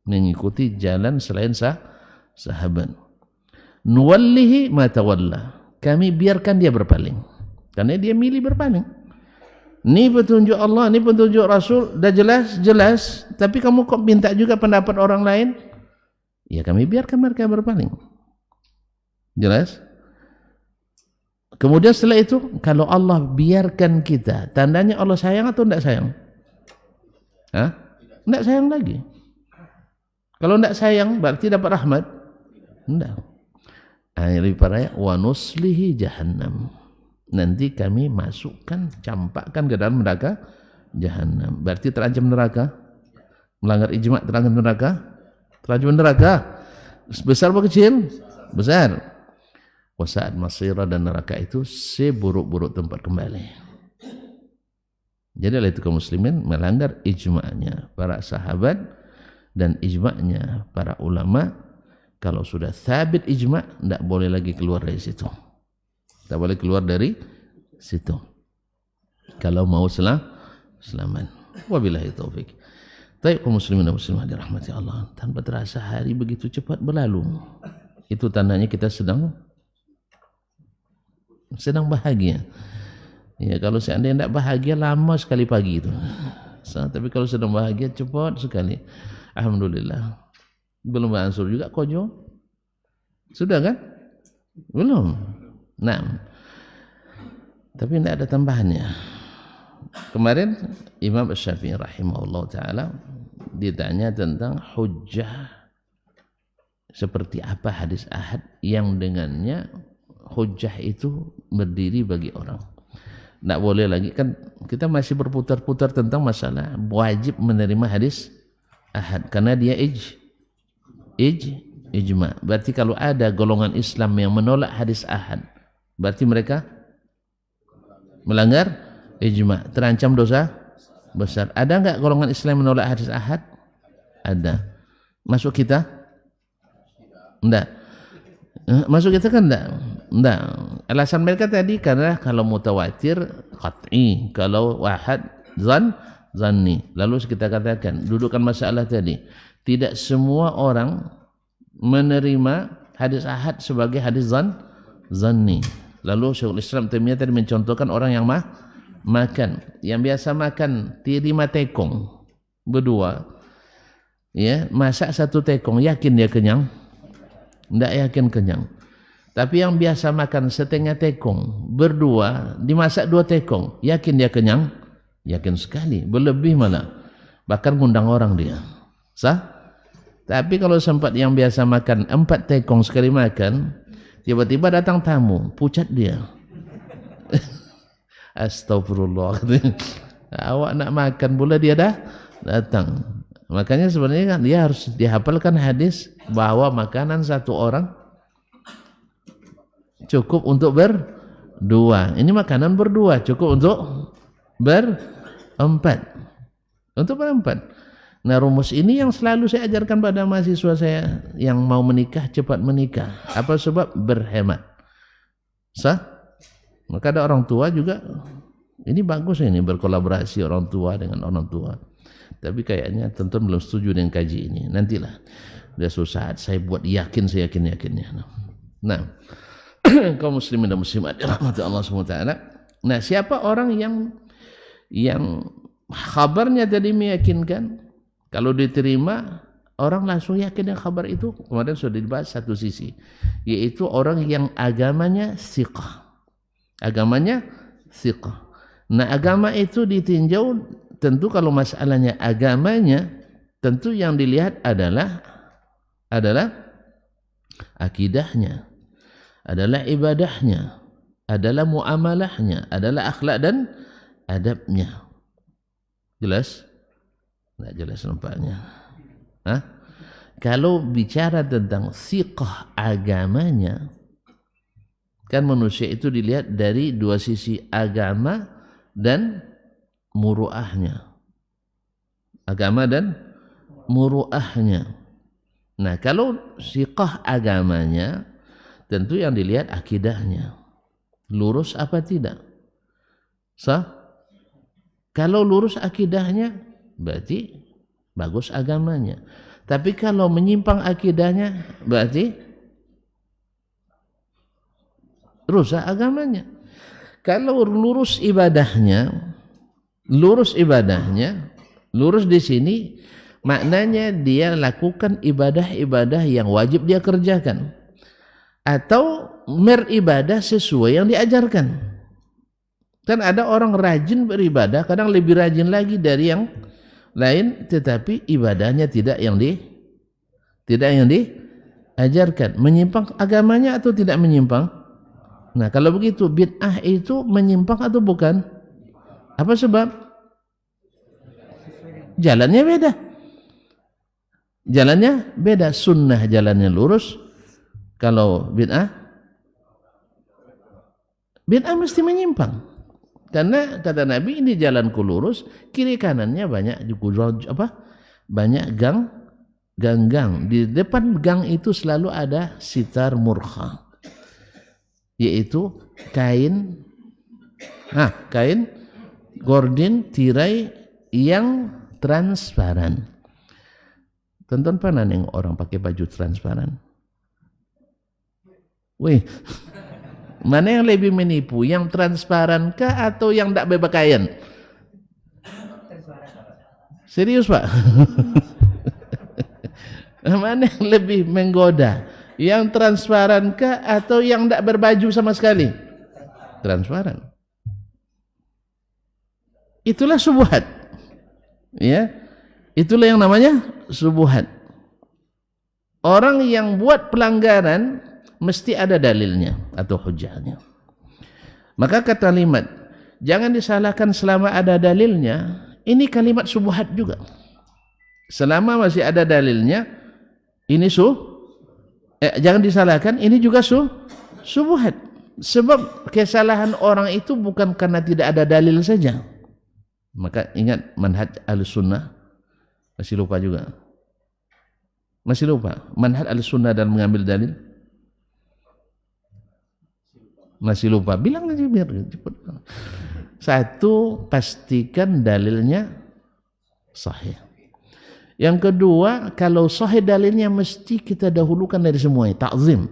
mengikuti jalan selain sahabat. Nuwallihi ma tawalla, kami biarkan dia berpaling, karena dia milih berpaling. Ini petunjuk Allah, ini petunjuk Rasul, dah jelas, tapi kamu kok minta juga pendapat orang lain? Ya kami biarkan mereka berpaling. Jelas? Kemudian setelah itu, kalau Allah biarkan kita, tandanya Allah sayang atau tidak sayang? Hah? Tidak sayang lagi. Kalau tidak sayang, berarti dapat rahmat? Tidak. Lebih parahnya, wa nuslihi jahannam, nanti kami masukkan, campakkan ke dalam neraka jahannam. Berarti terancam neraka, melanggar ijma', terancam neraka, terancam neraka. Besar atau kecil? Besar. Wasa'at masira, dan neraka itu seburuk-buruk tempat kembali. Jadi oleh itu kaum muslimin melanggar ijma'nya para sahabat dan ijma'nya para ulama. Kalau sudah sabit ijma', tidak boleh lagi keluar dari situ. Tidak boleh keluar dari situ. Kalau mau selamat. Wabillahi taufik. Baik kaum muslimin dan muslimat dirahmati Allah. Tanpa terasa hari begitu cepat berlalu. Itu tandanya kita sedang bahagia. Ya, kalau seandainya tidak bahagia, lama sekali pagi itu. Tapi kalau sedang bahagia, cepat sekali. Alhamdulillah. Belum beransur juga kojo. Sudah kan? Belum. Nah, tapi tidak ada tambahannya. Kemarin Imam Syafi'i rahimahullah ta'ala ditanya tentang hujjah, seperti apa hadis ahad yang dengannya hujjah itu berdiri bagi orang. Tidak boleh lagi, kan kita masih berputar-putar tentang masalah wajib menerima hadis ahad karena dia ijma. Berarti kalau ada golongan Islam yang menolak hadis ahad, berarti mereka melanggar ijma, terancam dosa besar. Ada enggak golongan Islam menolak hadis ahad? Ada. Masuk kita? Enggak. Masuk kita kan enggak. Alasan mereka tadi karena kalau mutawatir qat'i, kalau wahad zanni. Lalu kita katakan, dudukan masalah tadi, tidak semua orang menerima hadis ahad sebagai hadis zanni. Lalu Syekhul Islam Taimiyah tadi mencontohkan orang yang makan, yang biasa makan 5 tekong berdua, ya, masak 1 tekong, yakin dia kenyang? Tidak yakin kenyang. Tapi yang biasa makan setengah tekong berdua, dimasak 2 tekong, yakin dia kenyang? Yakin sekali, berlebih malah, bahkan ngundang orang dia. Sah? Tapi kalau sempat yang biasa makan 4 tekong sekali makan, tiba-tiba datang tamu, pucat dia. Astagfirullah. Awak nak makan pula dia dah datang. Makanya sebenarnya kan dia harus dihafalkan hadis bahwa makanan 1 orang cukup untuk berdua. Ini makanan berdua, cukup untuk berempat. Untuk berempat. Nah, rumus ini yang selalu saya ajarkan pada mahasiswa saya yang mau menikah, cepat menikah. Apa sebab? Berhemat. Sah? Maka ada orang tua juga, ini bagus ini berkolaborasi orang tua dengan orang tua. Tapi kayaknya tentu belum setuju dengan kaji ini. Nantilah. Sudah susah saya buat yakin, saya yakin-yakinnya. Nah, kaum muslimin dan muslimat rahmati Allah SWT. Nah, siapa orang yang khabarnya tadi meyakinkan? Kalau diterima, orang langsung yakin dengan khabar itu. Kemarin sudah dibahas satu sisi, yaitu orang yang agamanya thiqah. Agamanya thiqah. Nah, agama itu ditinjau, tentu kalau masalahnya agamanya, tentu yang dilihat adalah akidahnya, adalah ibadahnya, adalah muamalahnya, adalah akhlak dan adabnya. Jelas? Tidak jelas nampaknya. Hah? Kalau bicara tentang thiqah agamanya, kan manusia itu dilihat dari 2 sisi, agama dan muruahnya. Agama dan muruahnya. Nah, kalau thiqah agamanya, tentu yang dilihat akidahnya. Lurus apa tidak? Sah? Kalau lurus akidahnya, berarti bagus agamanya. Tapi kalau menyimpang akidahnya, berarti rusak agamanya. Kalau lurus ibadahnya, lurus di sini maknanya dia lakukan ibadah-ibadah yang wajib dia kerjakan, atau beribadah sesuai yang diajarkan. Kan ada orang rajin beribadah, kadang lebih rajin lagi dari yang lain, tetapi ibadahnya tidak yang diajarkan. Menyimpang agamanya atau tidak menyimpang? Nah, kalau begitu bid'ah itu menyimpang atau bukan? Apa sebab? Jalannya beda. Jalannya beda. Sunnah jalannya lurus. Kalau bid'ah Bid'ah mesti menyimpang. Karena kata Nabi ini jalanku lurus, kiri kanannya banyak banyak gang-gang. Di depan gang itu selalu ada sitar murkha, yaitu kain gordin tirai yang transparan. Tonton pernah neng orang pakai baju transparan? Wih, mana yang lebih menipu? Yang transparan kah atau yang tidak berpakaian? Serius Pak? Mana yang lebih menggoda? Yang transparan kah atau yang tidak berbaju sama sekali? Transparan. Itulah syubhat. Ya. Itulah yang namanya syubhat. Orang yang buat pelanggaran mesti ada dalilnya atau hujahnya. Maka kata kalimat jangan disalahkan selama ada dalilnya, ini kalimat syubhat juga. Selama masih ada dalilnya, ini jangan disalahkan, ini juga syubhat. Sebab kesalahan orang itu bukan karena tidak ada dalil saja. Maka ingat manhaj Ahlussunnah. Masih lupa juga. Masih lupa manhaj Ahlussunnah dan mengambil dalil. Masih lupa. Bilang aja biar cepat. Satu, pastikan dalilnya sahih. Yang kedua, kalau sahih dalilnya mesti kita dahulukan dari semuanya, ta'zim.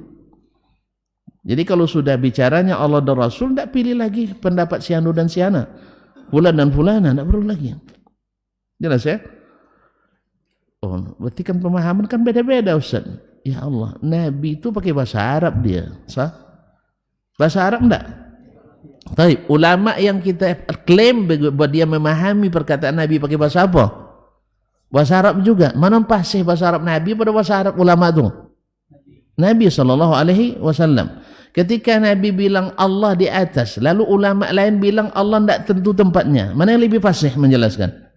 Jadi kalau sudah bicaranya Allah dan Rasul, tidak pilih lagi pendapat si anu dan si ana, fulan dan fulana, tidak perlu lagi. Jelas ya? Oh, berarti kan pemahaman kan beda-beda Ustaz. Ya Allah, Nabi itu pakai bahasa Arab dia, sah? Bahasa Arab enggak? Baik, ulama yang kita klaim bahwa dia memahami perkataan Nabi pakai bahasa apa? Bahasa Arab juga. Mana fasih bahasa Arab Nabi pada bahasa Arab ulama itu? Nabi SAW. Ketika Nabi bilang Allah di atas, lalu ulama lain bilang Allah tidak tentu tempatnya. Mana yang lebih fasih menjelaskan?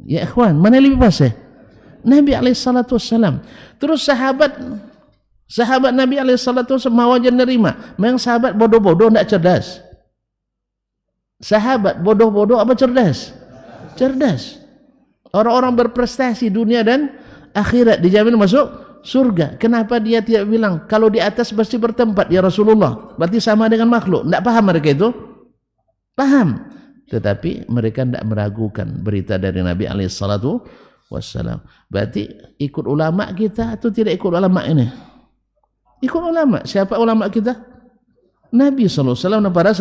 Ya ikhwan, mana yang lebih fasih? Nabi SAW. Terus sahabat Nabi SAW mau aja nerima. Memang sahabat bodoh-bodoh tidak cerdas. Sahabat bodoh-bodoh apa cerdas? Cerdas. Orang-orang berprestasi dunia dan akhirat dijamin masuk surga. Kenapa dia tidak bilang kalau di atas pasti bertempat ya Rasulullah? Berarti sama dengan makhluk. Tidak paham mereka itu? Paham. Tetapi mereka tidak meragukan berita dari Nabi SAW. Berarti ikut ulama kita atau tidak ikut ulama ini? Ikut ulama. Siapa ulama kita? Nabi SAW dan para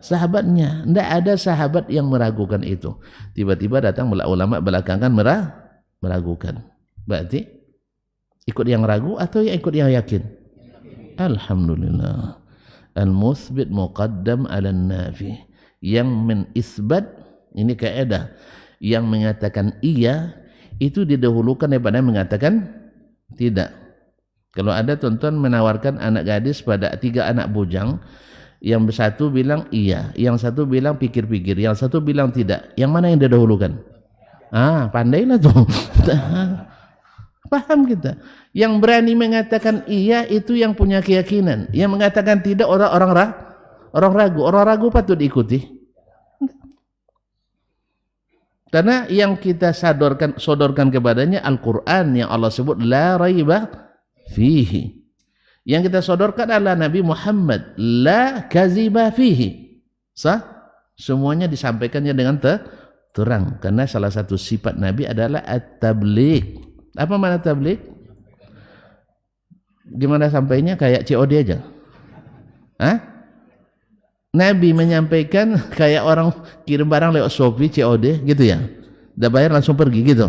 sahabatnya. Tidak ada sahabat yang meragukan itu. Tiba-tiba datang ulama belakangan meragukan. Berarti ikut yang ragu atau yang ikut yang yakin? Alhamdulillah. Al-muthbit muqaddam ala nafi. Yang menisbat, ini kaidah, yang mengatakan iya itu didahulukan daripada mengatakan tidak. Kalau ada tuan-tuan menawarkan anak gadis pada 3 anak bujang, yang satu bilang iya, yang satu bilang pikir-pikir, yang satu bilang tidak, yang mana yang didahulukan? Pandailah tuh. Paham kita. Yang berani mengatakan iya itu yang punya keyakinan. Yang mengatakan tidak orang ragu. Orang ragu patut diikuti. Karena yang kita sodorkan kepadanya Al-Quran yang Allah sebut la raiba fihi. Yang kita sodorkan adalah Nabi Muhammad la kaziba fihi. Semuanya disampaikannya dengan terang. Karena salah satu sifat Nabi adalah at-tabligh. Apa makna tabligh? Gimana sampainya? Kayak COD aja. Nabi menyampaikan kayak orang kirim barang lewat Shopee COD gitu ya. Udah bayar langsung pergi gitu.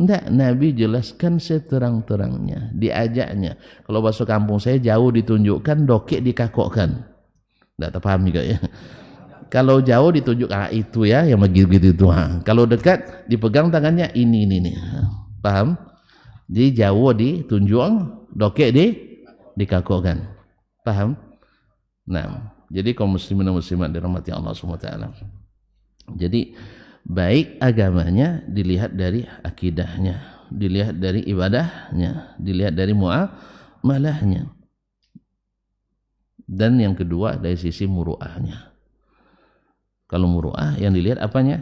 Enggak, Nabi jelaskan seterang-terangnya, diajaknya. Kalau bahasa kampung saya jauh ditunjukkan, dokek dikakokkan. Enggak terpaham juga ya. Kalau jauh ditunjuk itu ya yang begitu itu. Kalau dekat dipegang tangannya ini nih. Paham? Jadi jauh ditunjuk, dokek dikakokkan. Paham? Nah, jadi kaum muslimin dan muslimat dirahmati Allah SWT. Jadi baik agamanya dilihat dari akidahnya, dilihat dari ibadahnya, dilihat dari muamalahnya. Dan yang kedua dari sisi muru'ahnya. Kalau muru'ah yang dilihat apanya?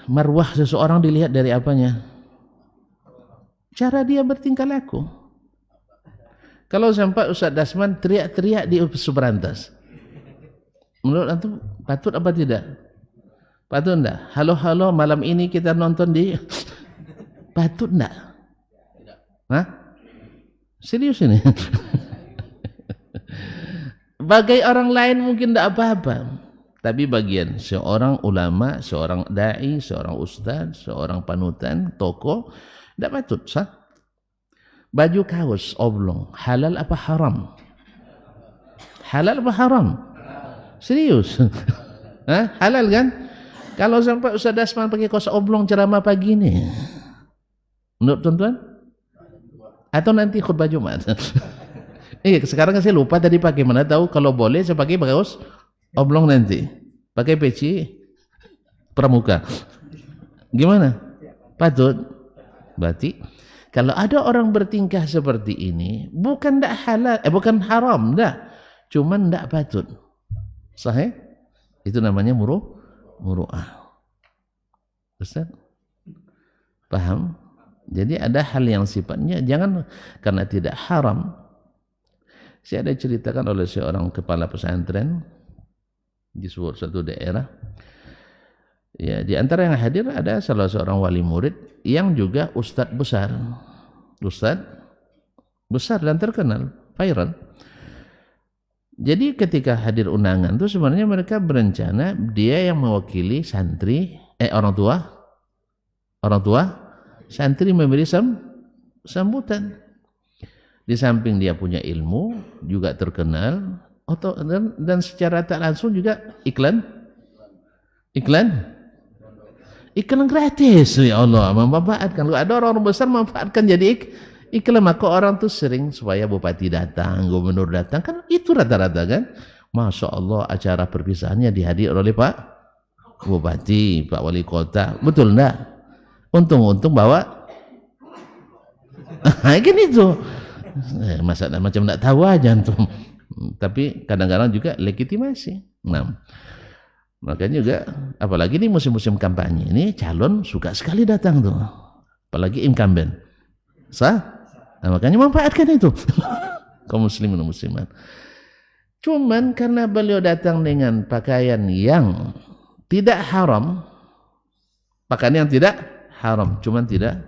Marwah seseorang dilihat dari apanya? Cara dia bertingkah laku. Kalau sampai Ustaz Dasman teriak-teriak di Subrantas, menurut antum patut apa tidak? Patut enggak? Halo malam ini kita nonton di patut enggak? Hah? Serius ini? Bagai orang lain mungkin enggak apa-apa. Tapi bagian seorang ulama, seorang dai, seorang ustaz, seorang panutan, tokoh, enggak patut, sah? Baju kaos oblong, halal apa haram? Halal apa haram? Serius? Hah? Halal kan? Kalau sampai Ustaz Dasman pakai kaos oblong ceramah pagi ini, menurut tuan-tuan? Atau nanti khutbah Jumat? Sekarang saya lupa tadi pakai mana, tahu kalau boleh saya pakai kaos oblong nanti. Pakai peci pramuka. Gimana? Patut? Berarti kalau ada orang bertingkah seperti ini, bukan ndak halal, bukan haram, ndak, cuman ndak patut. Sahih? Itu namanya muru'ah. Ustaz? Paham? Jadi ada hal yang sifatnya jangan karena tidak haram. Saya ada ceritakan oleh seorang kepala pesantren di suatu daerah. Ya, di antara yang hadir ada salah seorang wali murid yang juga ustadz besar dan terkenal, viral. Jadi ketika hadir undangan itu sebenarnya mereka berencana dia yang mewakili santri, orang tua santri memberi sambutan. Di samping dia punya ilmu, juga terkenal, dan secara tak langsung juga iklan gratis. Ya Allah, memanfaatkan. Kalau ada orang besar memanfaatkan jadi iklan, maka orang tuh sering supaya bupati datang, gubernur datang, kan itu rata-rata kan. Masya Allah, acara perpisahannya dihadiri oleh Pak Bupati, Pak Wali Kota, betul enggak? Untung-untung bawa kan itu. Masa macam enggak tahu aja antum. Tapi kadang-kadang juga legitimasi. Nah, makanya juga apalagi ini musim-musim kampanye ini calon suka sekali datang tuh, apalagi incumbent, sah? Nah, makanya manfaatkan itu kaum muslimin dan muslimat. Cuman karena beliau datang dengan pakaian yang tidak haram, pakaian yang tidak haram, cuman tidak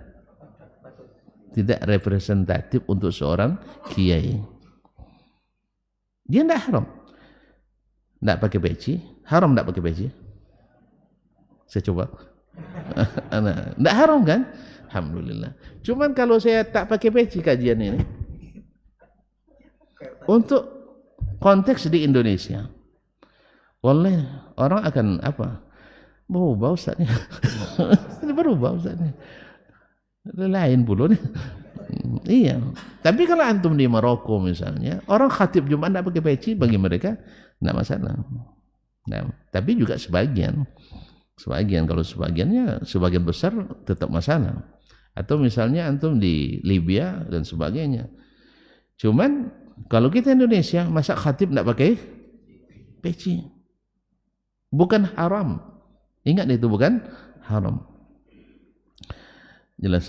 representatif untuk seorang kiai. Dia tidak haram, tidak pakai peci. Haram tidak pakai peci? Saya coba. Tidak haram kan? Alhamdulillah. Cuman kalau saya tak pakai peci kajian ini, untuk konteks di Indonesia, wallahi orang akan apa? Berubah Ustaznya. Berubah Ustaznya. Lain pula nih. Iya. Tapi kalau antum di Maroko misalnya, orang khatib Jumat tidak pakai peci, bagi mereka tidak masalah. Nah, tapi juga sebagian kalau sebagian besar tetap masalah. Atau misalnya antum di Libya dan sebagainya. Cuman kalau kita Indonesia, masa khatib tidak pakai peci? Bukan haram. Ingat itu bukan haram. Jelas?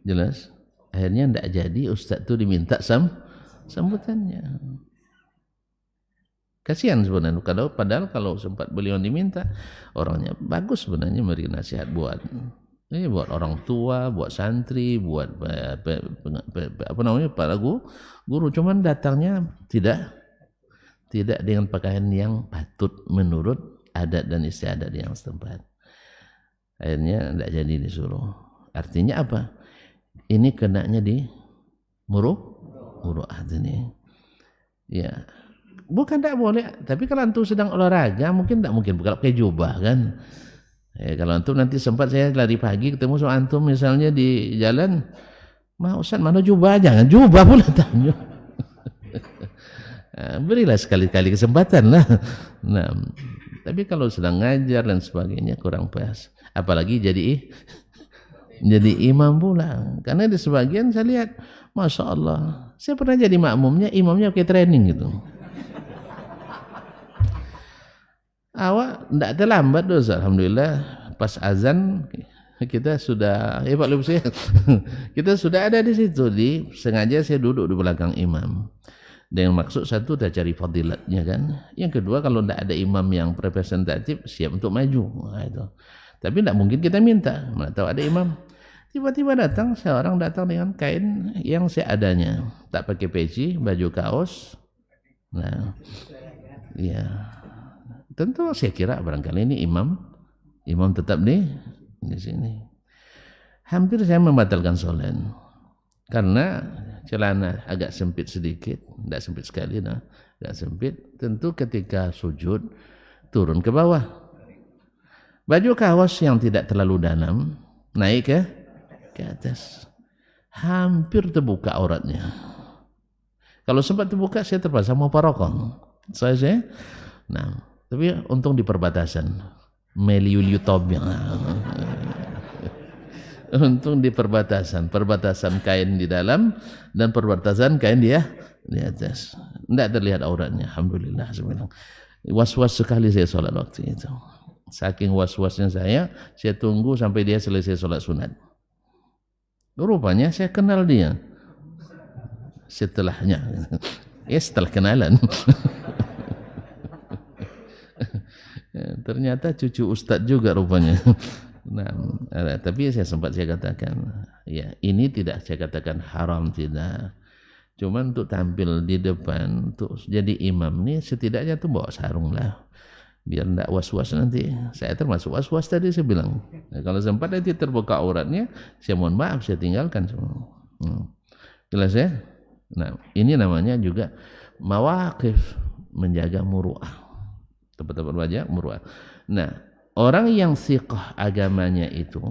Jelas? Akhirnya tidak jadi ustaz itu diminta sambutannya. Kasihan sebenarnya, padahal kalau sempat beliau diminta, orangnya bagus sebenarnya memberi nasihat buat orang tua, buat santri, buat para guru. Cuman datangnya tidak dengan pakaian yang patut menurut adat dan istiadat yang setempat. Akhirnya tidak jadi disuruh. Artinya apa? Ini kenanya di muru'ah ini. Ya. Bukan tidak boleh, tapi kalau antum sedang olahraga mungkin tidak mungkin pakai jubah kan. Kalau antum nanti sempat saya lari pagi ketemu sama antum misalnya di jalan, Ustaz mana jubah? Jangan jubah pula tanya. Berilah sekali-kali kesempatan lah. Nah, tapi kalau sedang ngajar dan sebagainya kurang pas. Apalagi jadi jadi imam pula. Karena di sebagian saya lihat, Masya Allah, saya pernah jadi makmumnya, imamnya pakai training gitu. Awak tidak terlambat dosa, alhamdulillah. Pas azan kita sudah, Pak Lubsi, kita sudah ada di situ. Sengaja saya duduk di belakang imam. Dengan maksud satu, kita cari fadilatnya kan. Yang kedua, kalau tidak ada imam yang representatif, siap untuk maju. Nah, itu. Tapi tidak mungkin kita minta, mana tahu ada imam. Tiba-tiba seorang datang dengan kain yang seadanya, tak pakai peci, baju kaos. Nah, ya. Tentu saya kira barangkali ini imam tetap di sini. Hampir saya membatalkan sholat karena celana agak sempit sedikit, tidak sempit sekali, agak sempit. Tentu ketika sujud turun ke bawah. Baju kaos yang tidak terlalu dalam naik ke atas, hampir terbuka auratnya. Kalau sempat terbuka, saya terpaksa mau parokong. Tapi untung di perbatasan Meliuliutobnya. Untung di perbatasan kain di dalam dan perbatasan kain dia di atas. Tidak terlihat auratnya, alhamdulillah. Was-was sekali saya sholat waktu itu. Saking was-wasnya saya tunggu sampai dia selesai sholat sunat. Rupanya saya kenal dia setelahnya. Setelah kenalan. Ternyata cucu ustadz juga rupanya. Tapi saya katakan, ya ini tidak saya katakan haram, tidak. Cuma untuk tampil di depan, untuk jadi imam nih setidaknya tuh bawa sarung lah, biar tidak was-was nanti. Saya termasuk was-was tadi saya bilang. Nah, kalau sempat nanti terbuka auratnya, saya mohon maaf, saya tinggalkan semua. Jelas ya? Nah, ini namanya juga mawaqif, menjaga muru'ah. Tempat-tempat wajah muru'ah. Nah, orang yang siqah agamanya itu,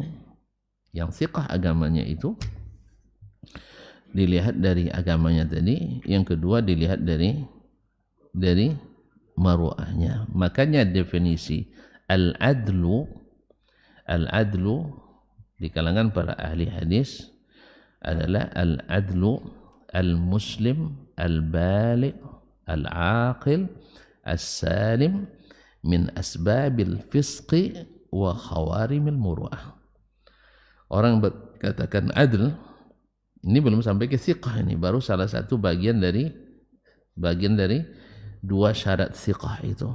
dilihat dari agamanya tadi, yang kedua dilihat dari maru'ahnya. Makanya definisi al-adlu di kalangan para ahli hadis adalah al-adlu al-muslim al-baligh al-aqil as-salim min asbabil fisqi wa khawarimil muru'ah. Orang katakan adl, ini belum sampai ke siqah, ini baru salah satu bagian dari dua syarat siqah itu.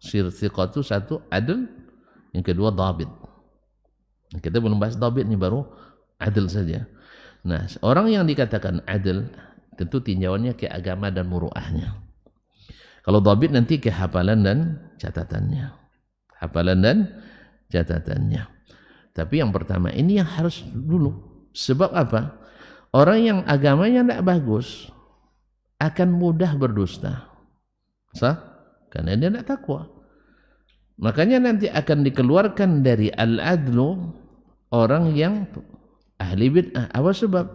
Siqah itu satu adl, yang kedua dhabit. Kita belum bahas dhabit, ini baru adl saja. Nah, orang yang dikatakan adl tentu tinjauannya ke agama dan muru'ahnya. Kalau dhabit nanti ke hafalan dan catatannya. Tapi yang pertama ini yang harus dulu. Sebab apa? Orang yang agamanya tidak bagus akan mudah berdusta. Karena dia tidak takwa. Makanya nanti akan dikeluarkan dari al-adlu orang yang ahli bid'ah. Apa sebab?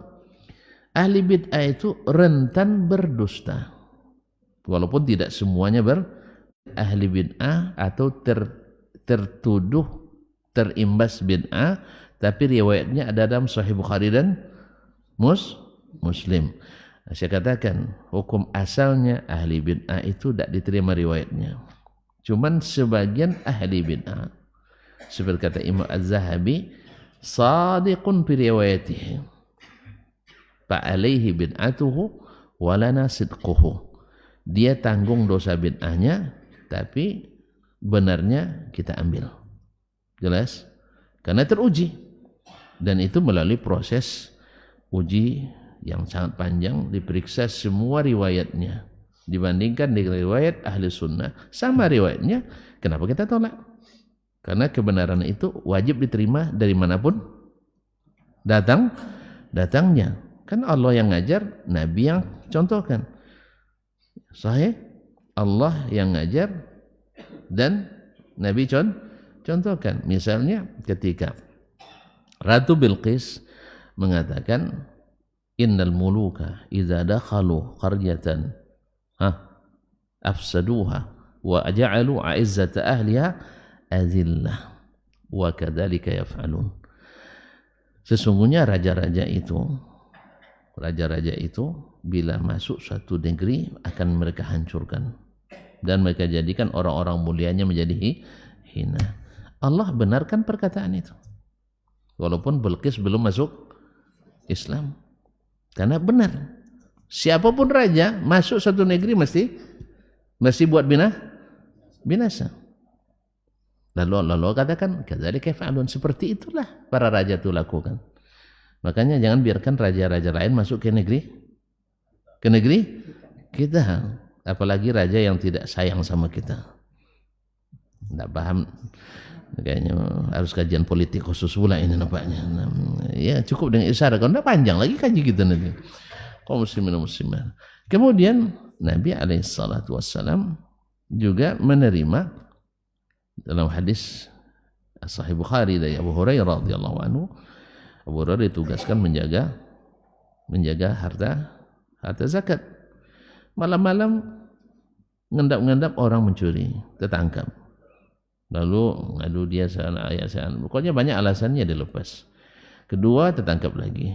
Ahli bid'ah itu rentan berdusta. Walaupun tidak semuanya ahli bid'ah atau tertuduh terimbas bid'ah, tapi riwayatnya ada dalam Sahih Bukhari dan Muslim. Saya katakan hukum asalnya ahli bid'ah itu tidak diterima riwayatnya. Cuman sebagian ahli bid'ah, seperti kata Imam Az-Zahabi, sadiqun fi riwayatihi fa alaihi bid'atuhu wa lana sidquhu. Dia tanggung dosa bid'ahnya, tapi benarnya kita ambil. Jelas? Karena teruji. Dan itu melalui proses uji yang sangat panjang, diperiksa semua riwayatnya. Dibandingkan dengan riwayat ahli sunnah, sama riwayatnya, kenapa kita tolak? Karena kebenaran itu wajib diterima dari manapun datangnya. Kan Allah yang ngajar, Nabi yang contohkan. Sahih, Allah yang ngajar dan Nabi contohkan. Misalnya ketika Ratu Bilqis mengatakan, innal muluka idza dakhalu qaryatan afsaduha wa ja'alu a'izzata ahliha azillah wa kadzalika yaf'alun. Sesungguhnya raja-raja itu bila masuk suatu negeri akan mereka hancurkan dan mereka jadikan orang-orang mulianya menjadi hina. Allah benarkan perkataan itu. Walaupun Bilqis belum masuk Islam. Karena benar. Siapapun raja masuk satu negeri mesti buat binasa. Lalu Allah katakan, kadzalika yaf'alun, seperti itulah para raja itu lakukan. Makanya jangan biarkan raja-raja lain masuk ke negeri kita. Apalagi raja yang tidak sayang sama kita. Tidak paham, kayaknya harus kajian politik khusus pula ini nampaknya. Ya cukup dengan isyarat, kalau tidak panjang lagi kaji kita nanti. Kaum muslimin dan muslimat. Kemudian Nabi SAW juga menerima dalam hadis Sahih Bukhari dari Abu Hurairah radhiyallahu anhu. Abu Hurairah ditugaskan menjaga harta zakat. Malam-malam ngendap-ngendap orang mencuri, tertangkap. Lalu ngadu dia sana ayat sana. Pokoknya banyak alasannya dilepas. Kedua tertangkap lagi.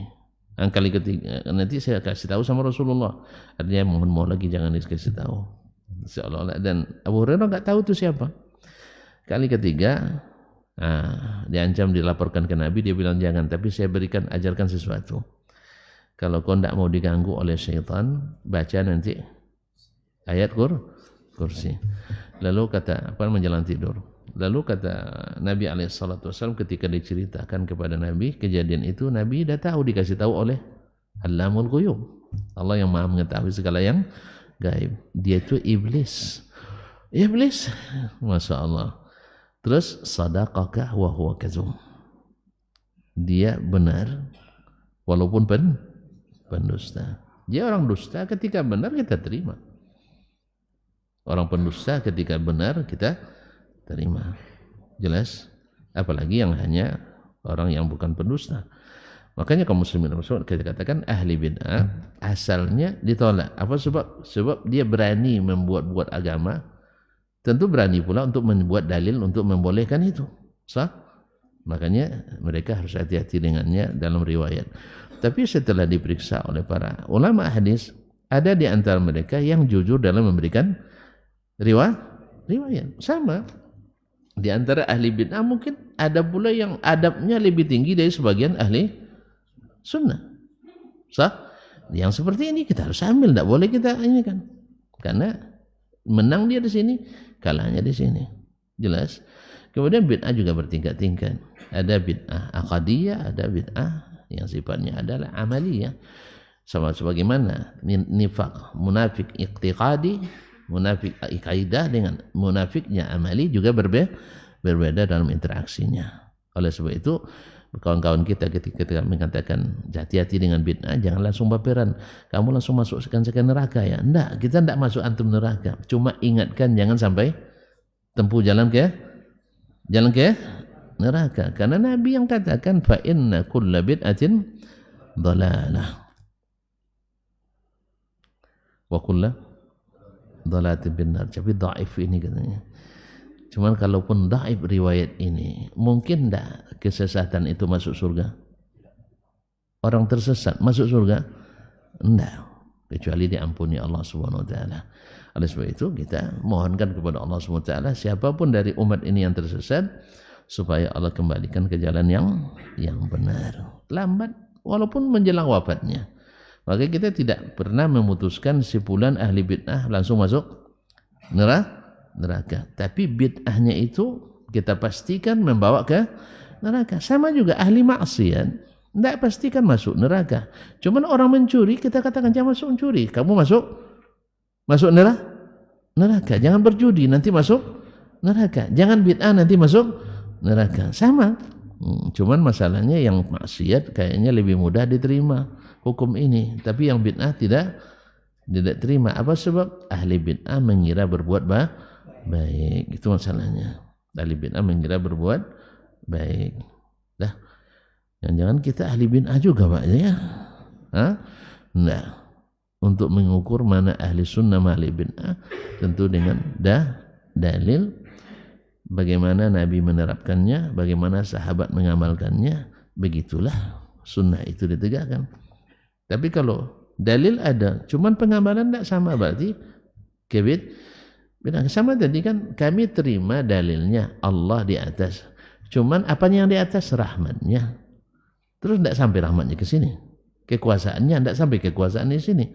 Kali ketiga nanti saya kasih tahu sama Rasulullah. Artinya mohon lagi jangan dikasih tahu. Seolah-olah, dan Abu Hurairah enggak tahu itu siapa. Kali ketiga diancam dilaporkan ke Nabi, dia bilang jangan, tapi saya ajarkan sesuatu. Kalau kau tidak mau diganggu oleh syaitan, baca nanti ayat kursi. Lalu kata menjelang tidur. Lalu kata Nabi SAW ketika diceritakan kepada Nabi kejadian itu, Nabi dah tahu, dikasih tahu oleh Allamul Ghuyub, Allah yang maha mengetahui segala yang gaib. Dia itu iblis, Masya Allah. Terus sadaqaka wa huwa kazum, dia benar walaupun pendusta. Dia orang dusta ketika benar kita terima, orang pendusta ketika benar kita terima. Jelas, apalagi yang hanya orang yang bukan pendusta. Makanya kaum muslimin kita katakan ahli bid'ah asalnya ditolak. Apa sebab dia berani membuat agama, tentu berani pula untuk membuat dalil untuk membolehkan itu. Sah? Makanya mereka harus hati-hati dengannya dalam riwayat. Tapi setelah diperiksa oleh para ulama hadis, ada di antara mereka yang jujur dalam memberikan riwayat. Sama. Di antara ahli bid'ah mungkin ada pula yang adabnya lebih tinggi dari sebagian ahli sunnah. Sah? Yang seperti ini kita harus ambil, tidak boleh kita ini kan. Karena menang dia di sini, kalahnya di sini. Jelas. Kemudian bid'ah juga bertingkat-tingkat. Ada bid'ah aqadiyah, ada bid'ah yang sifatnya adalah amaliyah. Sama sebagaimana nifaq, munafik iqtiqadi, munafik iqaidah dengan munafiknya amali juga berbeda dalam interaksinya. Oleh sebab itu kawan-kawan kita ketika mengatakan hati-hati dengan bid'ah, jangan langsung baperan. Kamu langsung masukkan ke neraka ya? Enggak, kita enggak masuk antum neraka. Cuma ingatkan jangan sampai tempuh jalan ke neraka. Karena Nabi yang katakan fa inna kulla bid'atin dhalalah wa kulla dhalatin binnar. Tapi dhaif ini katanya. Cuman kalaupun dhaif riwayat ini, mungkin enggak kesesatan itu masuk surga? Orang tersesat masuk surga? Enggak, kecuali diampuni Allah Subhanahu wa taala. Oleh sebab itu kita mohonkan kepada Allah Subhanahu wa taala siapapun dari umat ini yang tersesat supaya Allah kembalikan ke jalan yang benar. Lambat walaupun menjelang wafatnya. Maka kita tidak pernah memutuskan simpulan ahli bid'ah langsung masuk neraka. Tapi bid'ahnya itu kita pastikan membawa ke neraka. Sama juga ahli maksiat, tidak pastikan masuk neraka. Cuman orang mencuri kita katakan jangan masuk mencuri, kamu masuk neraka. Jangan berjudi nanti masuk neraka. Jangan bid'ah nanti masuk neraka. Sama. Cuman masalahnya yang maksiat kayaknya lebih mudah diterima hukum ini, tapi yang bid'ah tidak terima. Apa sebab? Ahli bid'ah mengira berbuat baik. Itu masalahnya. Ahli bid'ah mengira berbuat baik. Dah. Jangan kita ahli bid'ah juga Pak ya. Nah, untuk mengukur mana ahli sunnah ahli bid'ah tentu dengan dalil bagaimana Nabi menerapkannya, bagaimana sahabat mengamalkannya, begitulah sunnah itu ditegakkan. Tapi kalau dalil ada, cuman pengamalan tidak sama, berarti beda. Sama tadi kan kami terima dalilnya Allah di atas, cuman apanya yang di atas? Rahmatnya. Terus tidak sampai rahmatnya ke sini, kekuasaannya tidak sampai kekuasaan di sini.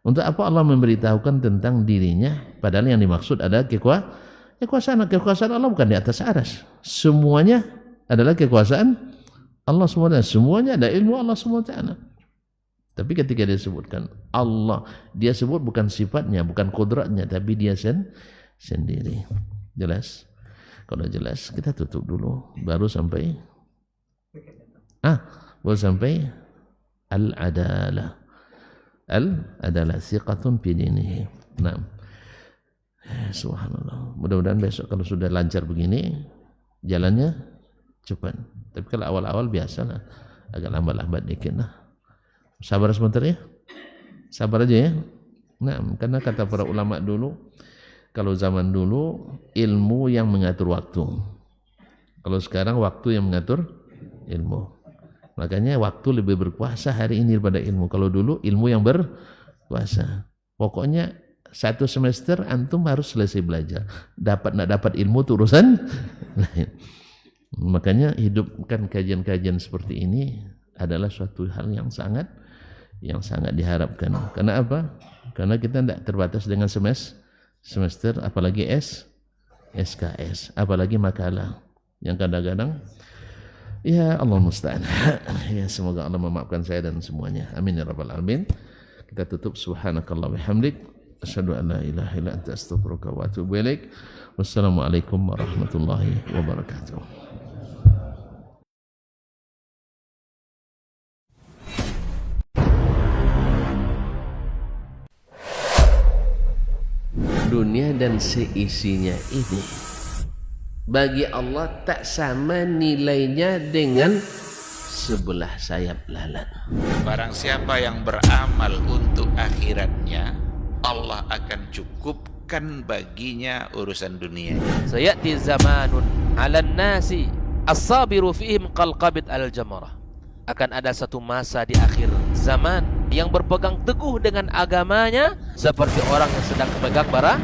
Untuk apa Allah memberitahukan tentang dirinya, padahal yang dimaksud adalah kekuasaan. Kekuasaan Allah bukan di atas aras, semuanya adalah kekuasaan Allah SWT. Semuanya ada ilmu Allah SWT. Tapi ketika dia sebutkan Allah, dia sebut bukan sifatnya, bukan kodratnya, tapi dia sendiri. Jelas? Kalau jelas kita tutup dulu, baru sampai al-adalah. Al-adalah thiqatun fi dinihi. Nah, subhanallah. Mudah-mudahan besok kalau sudah lancar begini, jalannya cepat. Tapi kalau awal-awal biasalah, agak lambat-lambat dikit lah. Sabar sebentar ya. Sabar aja ya. Nah, karena kata para ulama dulu, kalau zaman dulu ilmu yang mengatur waktu. Kalau sekarang waktu yang mengatur ilmu. Makanya waktu lebih berkuasa hari ini daripada ilmu. Kalau dulu ilmu yang berkuasa. Pokoknya 1 semester antum harus selesai belajar. Dapat nak dapat ilmu itu urusan lain. Makanya hidupkan kajian-kajian seperti ini adalah suatu hal yang sangat diharapkan. Karena apa? Karena kita tidak terbatas dengan semester, apalagi SKS, apalagi makalah yang kadang-kadang ya Allah musta'an. Ya semoga Allah memaafkan saya dan semuanya. Amin ya rabbal alamin. Kita tutup subhanakallah wa bihamdik asyhadu an la ilaha illa anta astaghfiruka wa atubu ilaik. Wassalamualaikum warahmatullahi wabarakatuh. Dunia dan seisinya ini bagi Allah tak sama nilainya dengan sebelah sayap lalat. Barang siapa yang beramal untuk akhiratnya, Allah akan cukupkan baginya urusan dunia. Sayati zamanun 'alan nasi as-sabiru fihim qalqabit al-jamarah. Akan ada satu masa di akhir zaman yang berpegang teguh dengan agamanya seperti orang yang sedang memegang bara